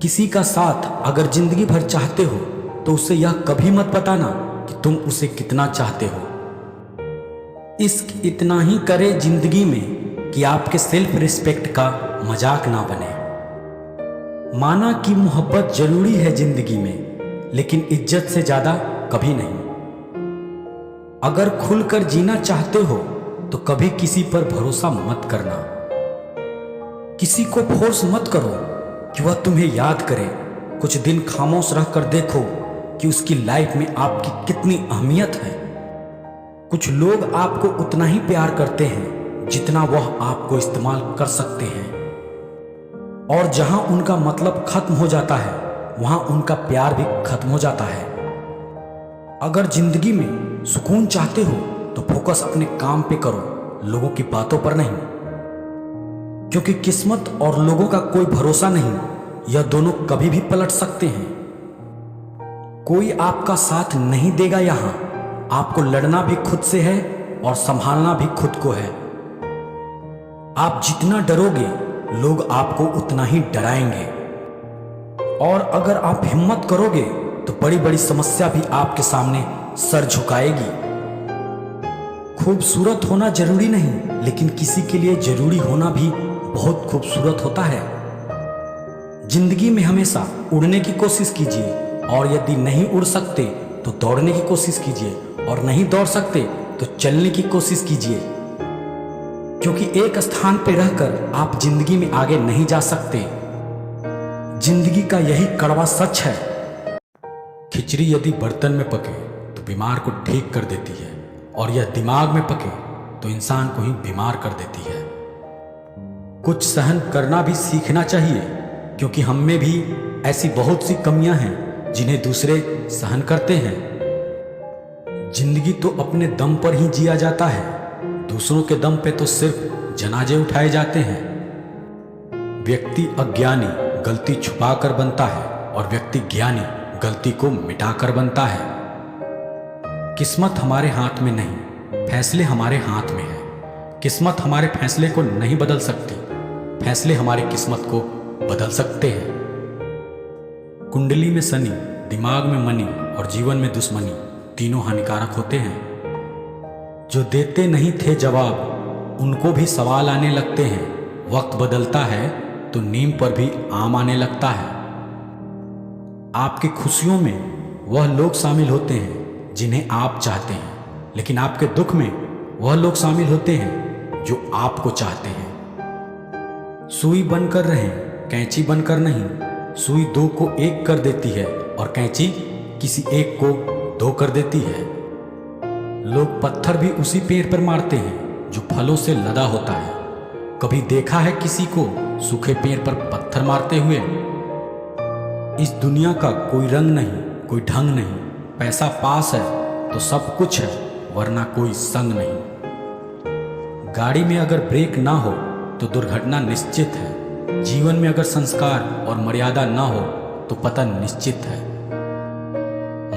किसी का साथ अगर जिंदगी भर चाहते हो तो उसे यह कभी मत बताना कि तुम उसे कितना चाहते हो। इश्क इतना ही करे जिंदगी में कि आपके सेल्फ रिस्पेक्ट का मजाक ना बने। माना कि मोहब्बत जरूरी है जिंदगी में, लेकिन इज्जत से ज्यादा कभी नहीं। अगर खुलकर जीना चाहते हो तो कभी किसी पर भरोसा मत करना। किसी को फोर्स मत करो कि वह तुम्हें याद करे। कुछ दिन खामोश रहकर देखो कि उसकी लाइफ में आपकी कितनी अहमियत है। कुछ लोग आपको उतना ही प्यार करते हैं जितना वह आपको इस्तेमाल कर सकते हैं, और जहां उनका मतलब खत्म हो जाता है वहां उनका प्यार भी खत्म हो जाता है। अगर जिंदगी में सुकून चाहते हो तो फोकस अपने काम पे करो, लोगों की बातों पर नहीं, क्योंकि किस्मत और लोगों का कोई भरोसा नहीं। यह दोनों कभी भी पलट सकते हैं। कोई आपका साथ नहीं देगा। यहां आपको लड़ना भी खुद से है और संभालना भी खुद को है। आप जितना डरोगे लोग आपको उतना ही डराएंगे, और अगर आप हिम्मत करोगे तो बड़ी बड़ी समस्या भी आपके सामने सर झुकाएगी। खूबसूरत होना जरूरी नहीं, लेकिन किसी के लिए जरूरी होना भी बहुत खूबसूरत होता है। जिंदगी में हमेशा उड़ने की कोशिश कीजिए, और यदि नहीं उड़ सकते तो दौड़ने की कोशिश कीजिए, और नहीं दौड़ सकते तो चलने की कोशिश कीजिए, क्योंकि एक स्थान पर रहकर आप जिंदगी में आगे नहीं जा सकते। जिंदगी का यही कड़वा सच है। खिचड़ी यदि बर्तन में पके तो बीमार को ठीक कर देती है, और यह दिमाग में पके तो इंसान को ही बीमार कर देती है। कुछ सहन करना भी सीखना चाहिए, क्योंकि हम में भी ऐसी बहुत सी कमियां हैं जिन्हें दूसरे सहन करते हैं। जिंदगी तो अपने दम पर ही जिया जाता है, दूसरों के दम पे तो सिर्फ जनाजे उठाए जाते हैं। व्यक्ति अज्ञानी गलती छुपाकर बनता है, और व्यक्ति ज्ञानी गलती को मिटाकर बनता है। किस्मत हमारे हाथ में नहीं, फैसले हमारे हाथ में है। किस्मत हमारे फैसले को नहीं बदल सकती, फैसले हमारी किस्मत को बदल सकते हैं। कुंडली में शनि, दिमाग में मनी और जीवन में दुश्मनी तीनों हानिकारक होते हैं। जो देते नहीं थे जवाब उनको भी सवाल आने लगते हैं। वक्त बदलता है तो नीम पर भी आम आने लगता है। आपकी खुशियों में वह लोग शामिल होते हैं जिन्हें आप चाहते हैं, लेकिन आपके दुख में वह लोग शामिल होते हैं जो आपको चाहते हैं। सुई बनकर रहें, कैंची बनकर नहीं। सुई दो को एक कर देती है और कैंची किसी एक को दो कर देती है। लोग पत्थर भी उसी पेड़ पर मारते हैं जो फलों से लदा होता है। कभी देखा है किसी को सूखे पेड़ पर पत्थर मारते हुए? इस दुनिया का कोई रंग नहीं, कोई ढंग नहीं। पैसा पास है तो सब कुछ है, वरना कोई संग नहीं। गाड़ी में अगर ब्रेक ना हो तो दुर्घटना निश्चित है। जीवन में अगर संस्कार और मर्यादा ना हो तो पतन निश्चित है।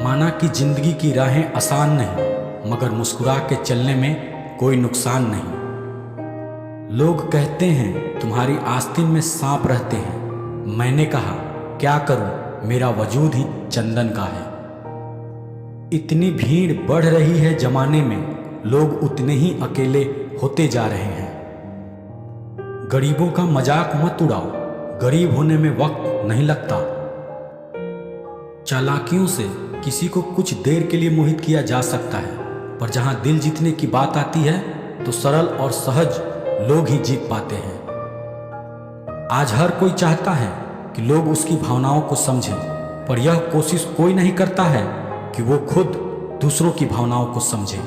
माना कि जिंदगी की राहें आसान नहीं, मगर मुस्कुरा के चलने में कोई नुकसान नहीं। लोग कहते हैं तुम्हारी आस्तीन में सांप रहते हैं। मैंने कहा क्या करूं, मेरा वजूद ही चंदन का है। इतनी भीड़ बढ़ रही है जमाने में, लोग उतने ही अकेले होते जा रहे हैं। गरीबों का मजाक मत उड़ाओ, गरीब होने में वक्त नहीं लगता। चालाकियों से किसी को कुछ देर के लिए मोहित किया जा सकता है, पर जहां दिल जीतने की बात आती है तो सरल और सहज लोग ही जीत पाते हैं। आज हर कोई चाहता है कि लोग उसकी भावनाओं को समझें, पर यह कोशिश कोई नहीं करता है कि वो खुद दूसरों की भावनाओं को समझे।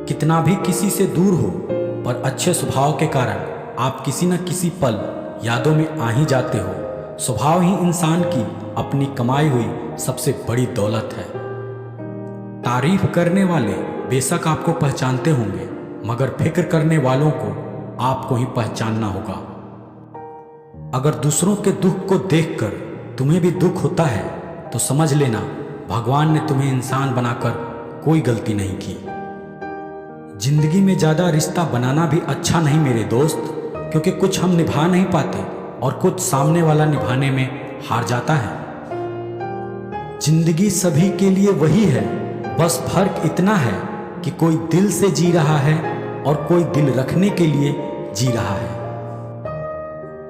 कितना भी किसी से दूर हो, पर अच्छे स्वभाव के कारण आप किसी न किसी पल यादों में आ ही जाते हो। स्वभाव ही इंसान की अपनी कमाई हुई सबसे बड़ी दौलत है। तारीफ करने वाले बेशक आपको पहचानते होंगे, मगर फिक्र करने वालों को आपको ही पहचानना होगा। अगर दूसरों के दुख को देखकर तुम्हें भी दुख होता है तो समझ लेना भगवान ने तुम्हें इंसान बनाकर कोई गलती नहीं की। जिंदगी में ज्यादा रिश्ता बनाना भी अच्छा नहीं मेरे दोस्त, क्योंकि कुछ हम निभा नहीं पाते और कुछ सामने वाला निभाने में हार जाता है। जिंदगी सभी के लिए वही है, बस फर्क इतना है कि कोई दिल से जी रहा है और कोई दिल रखने के लिए जी रहा है।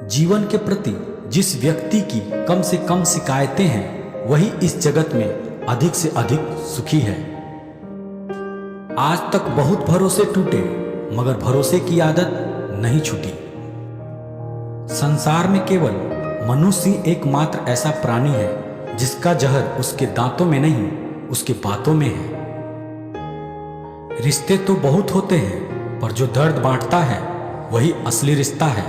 जीवन के प्रति जिस व्यक्ति की कम से कम शिकायतें हैं, वही इस जगत में अधिक से अधिक सुखी है। आज तक बहुत भरोसे टूटे, मगर भरोसे की आदत नहीं छूटी। संसार में केवल मनुष्य एकमात्र ऐसा प्राणी है जिसका जहर उसके दांतों में नहीं, उसके बातों में है। रिश्ते तो बहुत होते हैं, पर जो दर्द बांटता है वही असली रिश्ता है।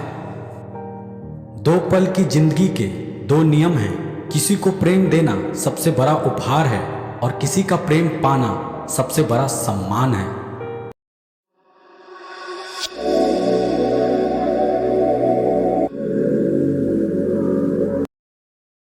दो पल की जिंदगी के दो नियम हैं, किसी को प्रेम देना सबसे बड़ा उपहार है और किसी का प्रेम पाना सबसे बड़ा सम्मान है।